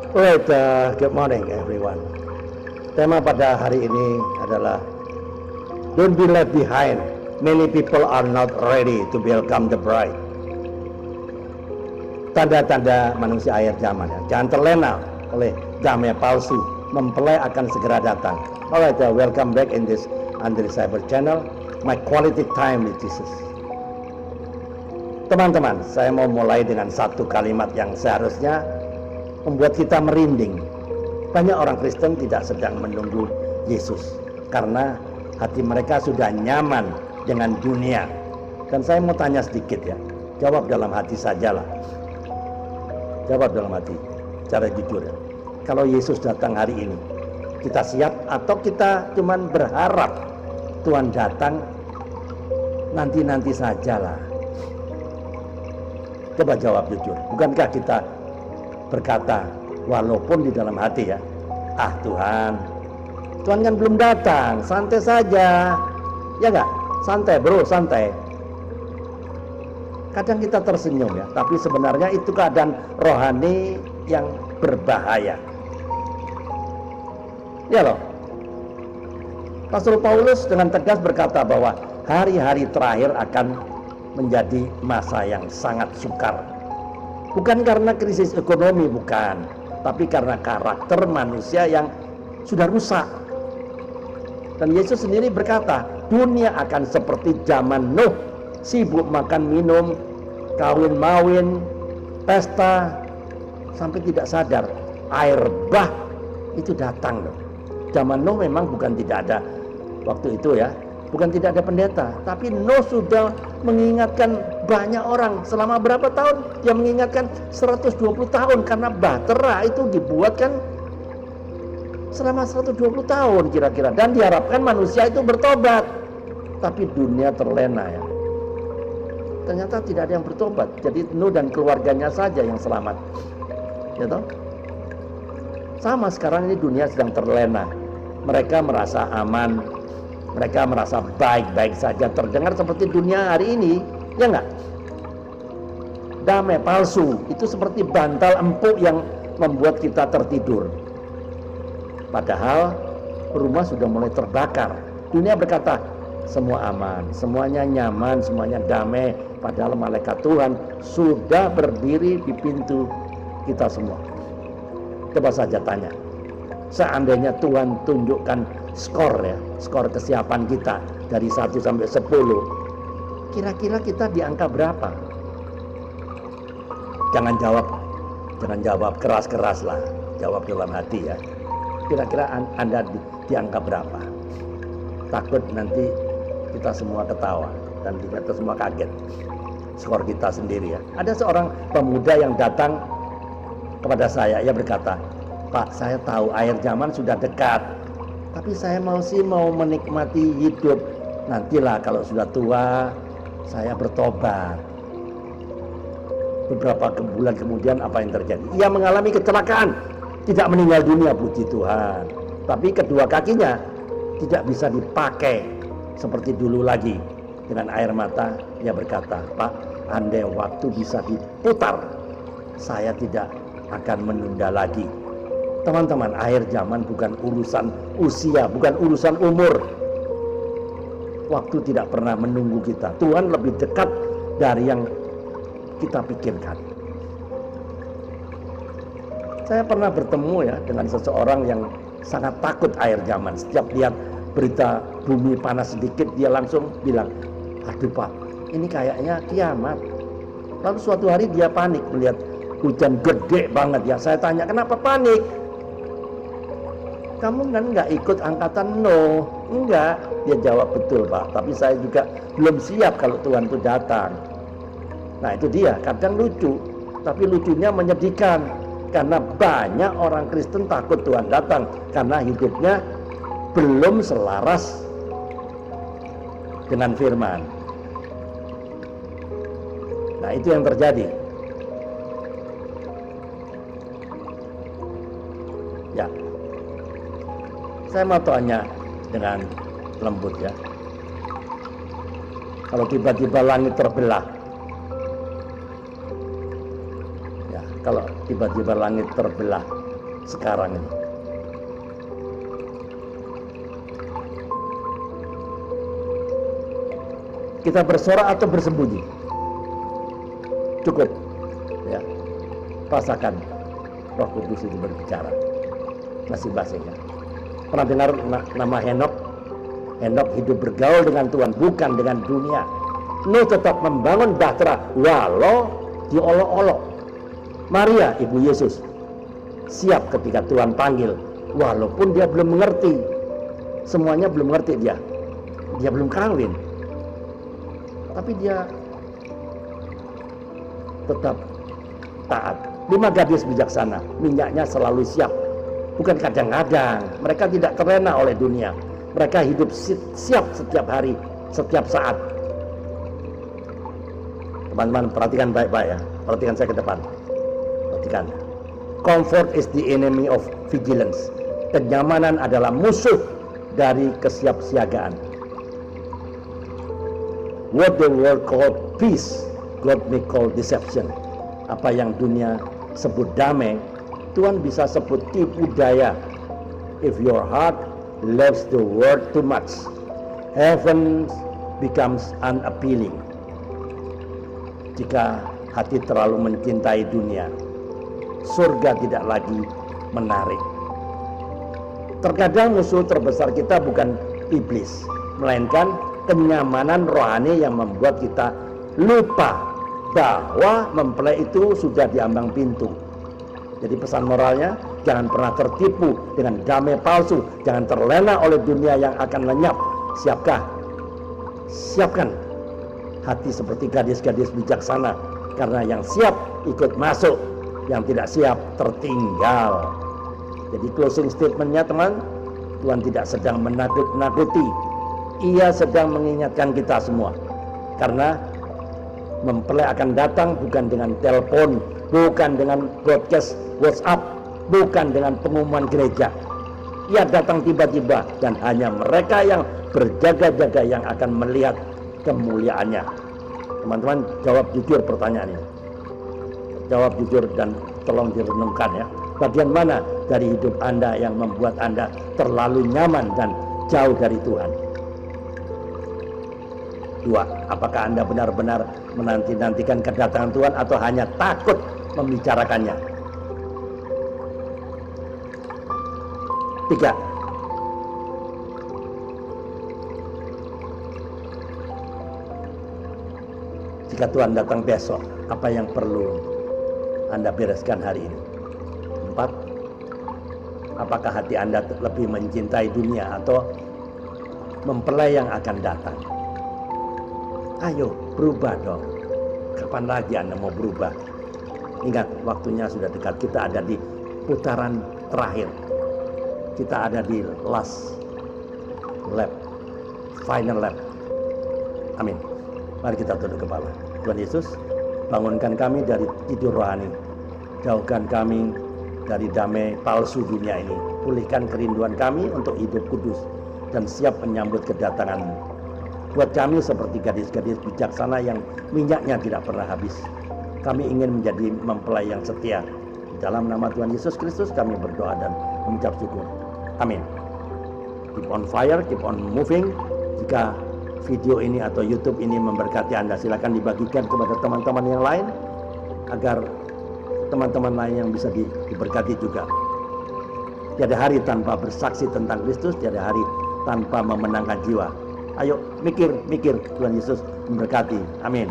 Alright, good morning everyone. Tema pada hari ini adalah Don't be left behind. Many people are not ready to welcome the bride. Tanda-tanda manusia akhir zaman ya. Jangan terlena oleh damai palsu. Mempelai akan segera datang. Alright, welcome back in this Andre Cyber Channel. My quality time with Jesus. Teman-teman, saya mau mulai dengan satu kalimat yang seharusnya membuat kita merinding. Banyak orang Kristen tidak sedang menunggu Yesus karena hati mereka sudah nyaman dengan dunia. Dan saya mau tanya sedikit ya, jawab dalam hati sajalah. Jawab dalam hati, cara jujur ya. Kalau Yesus datang hari ini, kita siap atau kita cuman berharap Tuhan datang nanti-nanti sajalah? Coba jawab jujur. Bukankah kita berkata walaupun di dalam hati ya, Tuhan kan belum datang, santai saja, ya nggak? Santai bro, santai. Kadang kita tersenyum ya, tapi sebenarnya itu keadaan rohani yang berbahaya. Ya loh, Rasul Paulus dengan tegas berkata bahwa hari-hari terakhir akan menjadi masa yang sangat sukar. Bukan karena krisis ekonomi, bukan, tapi karena karakter manusia yang sudah rusak. Dan Yesus sendiri berkata, dunia akan seperti zaman Nuh, sibuk makan minum, kawin mawin, pesta, sampai tidak sadar air bah itu datang loh. Zaman Nuh memang bukan tidak ada waktu itu ya, bukan tidak ada pendeta, tapi Nuh sudah mengingatkan banyak orang. Selama berapa tahun? Dia mengingatkan 120 tahun, karena bahtera itu dibuat kan selama 120 tahun kira-kira, dan diharapkan manusia itu bertobat. Tapi dunia terlena ya. Ternyata tidak ada yang bertobat. Jadi Nuh dan keluarganya saja yang selamat. Ya toh? Sama sekarang ini dunia sedang terlena. Mereka merasa aman, mereka merasa baik-baik saja, terdengar seperti dunia hari ini, ya enggak? Damai palsu itu seperti bantal empuk yang membuat kita tertidur. Padahal rumah sudah mulai terbakar. Dunia berkata semua aman, semuanya nyaman, semuanya damai. Padahal malaikat Tuhan sudah berdiri di pintu kita semua. Coba saja tanya, seandainya Tuhan tunjukkan skor ya, skor kesiapan kita dari 1 sampai 10, kira-kira kita di angka berapa? Jangan jawab keras-keras lah, jawab dalam hati ya. Kira-kira Anda di angka berapa? Takut nanti kita semua ketawa dan kita semua kaget skor kita sendiri ya. Ada seorang pemuda yang datang kepada saya, ia berkata, Pak, saya tahu akhir zaman sudah dekat, tapi saya mau menikmati hidup. Nantilah kalau sudah tua saya bertobat. Beberapa bulan kemudian apa yang terjadi? Ia mengalami kecelakaan, tidak meninggal dunia, puji Tuhan, tapi kedua kakinya tidak bisa dipakai seperti dulu lagi. Dengan air mata ia berkata, Pak, andai waktu bisa diputar, saya tidak akan menunda lagi. Teman-teman, akhir zaman bukan urusan usia, bukan urusan umur. Waktu tidak pernah menunggu kita. Tuhan lebih dekat dari yang kita pikirkan. Saya pernah bertemu ya dengan seseorang yang sangat takut akhir zaman. Setiap lihat berita bumi panas sedikit, dia langsung bilang, aduh Pak, ini kayaknya kiamat. Lalu suatu hari dia panik melihat hujan gede banget ya. Saya tanya, kenapa panik? Kamu kan nggak ikut angkatan Nuh? Enggak. Dia jawab, betul Pak, tapi saya juga belum siap kalau Tuhan itu datang. Nah itu dia, kadang lucu, tapi lucunya menyedihkan. Karena banyak orang Kristen takut Tuhan datang, karena hidupnya belum selaras dengan firman. Nah itu yang terjadi. Ya, saya mau tanya dengan lembut ya. Kalau tiba-tiba langit terbelah, ya, kalau tiba-tiba langit terbelah, sekarang ini. Kita bersorak atau bersembunyi? Cukup, ya. Rasakan Roh Kudus itu berbicara. Masing-masing, ya. Pernah dengar nama Henok? Henok hidup bergaul dengan Tuhan, bukan dengan dunia. Nuh tetap membangun bahtera walau diolok-olok. Maria, ibu Yesus, siap ketika Tuhan panggil, walaupun dia belum mengerti. Semuanya belum mengerti dia. Dia belum kawin. Tapi dia tetap taat. 5 gadis bijaksana, minyaknya selalu siap. Bukan kadang-kadang. Mereka tidak terlena oleh dunia. Mereka hidup siap setiap hari, setiap saat. Teman-teman, perhatikan baik-baik, ya. Perhatikan saya ke depan. Perhatikan. Comfort is the enemy of vigilance. Kenyamanan adalah musuh dari kesiapsiagaan. What the world called peace, God may call deception. Apa yang dunia sebut damai, Tuhan bisa sebut tipu daya. If your heart loves the world too much, heaven becomes unappealing. Jika hati terlalu mencintai dunia, surga tidak lagi menarik. Terkadang musuh terbesar kita bukan iblis, melainkan kenyamanan rohani yang membuat kita lupa bahwa mempelai itu sudah di ambang pintu. Jadi pesan moralnya, jangan pernah tertipu dengan damai palsu, jangan terlena oleh dunia yang akan lenyap. Siapkan hati seperti gadis-gadis bijaksana, karena yang siap ikut masuk, yang tidak siap tertinggal. Jadi closing statementnya, teman, Tuhan tidak sedang menakut-nakuti, Ia sedang mengingatkan kita semua. Karena mempelai akan datang bukan dengan telepon, bukan dengan broadcast WhatsApp, bukan dengan pengumuman gereja. Ia datang tiba-tiba, dan hanya mereka yang berjaga-jaga yang akan melihat kemuliaannya. Teman-teman, jawab jujur pertanyaan ini. Jawab jujur dan tolong direnungkan, ya. Bagian mana dari hidup Anda yang membuat Anda terlalu nyaman dan jauh dari Tuhan? 2. Apakah Anda benar-benar menanti-nantikan kedatangan Tuhan atau hanya takut membicarakannya? 3. Jika Tuhan datang besok, apa yang perlu Anda bereskan hari ini? 4. Apakah hati Anda lebih mencintai dunia atau mempelai yang akan datang? Ayo berubah dong. Kapan lagi Anda mau berubah? Ingat, waktunya sudah dekat. Kita ada di putaran terakhir. Kita ada di last lap, final lap. Amin. Mari kita tunduk kepala. Tuhan Yesus, bangunkan kami dari tidur rohani. Jauhkan kami dari damai palsu dunia ini. Pulihkan kerinduan kami untuk hidup kudus dan siap menyambut kedatangan-Mu. Buat kami seperti gadis-gadis bijaksana yang minyaknya tidak pernah habis. Kami ingin menjadi mempelai yang setia. Dalam nama Tuhan Yesus Kristus kami berdoa dan mengucap syukur. Amin. Keep on fire, keep on moving. Jika video ini atau YouTube ini memberkati Anda, silakan dibagikan kepada teman-teman yang lain, agar teman-teman lain yang bisa diberkati juga. Tiada hari tanpa bersaksi tentang Kristus, tiada hari tanpa memenangkan jiwa. Ayo mikir, Tuhan Yesus memberkati. Amin.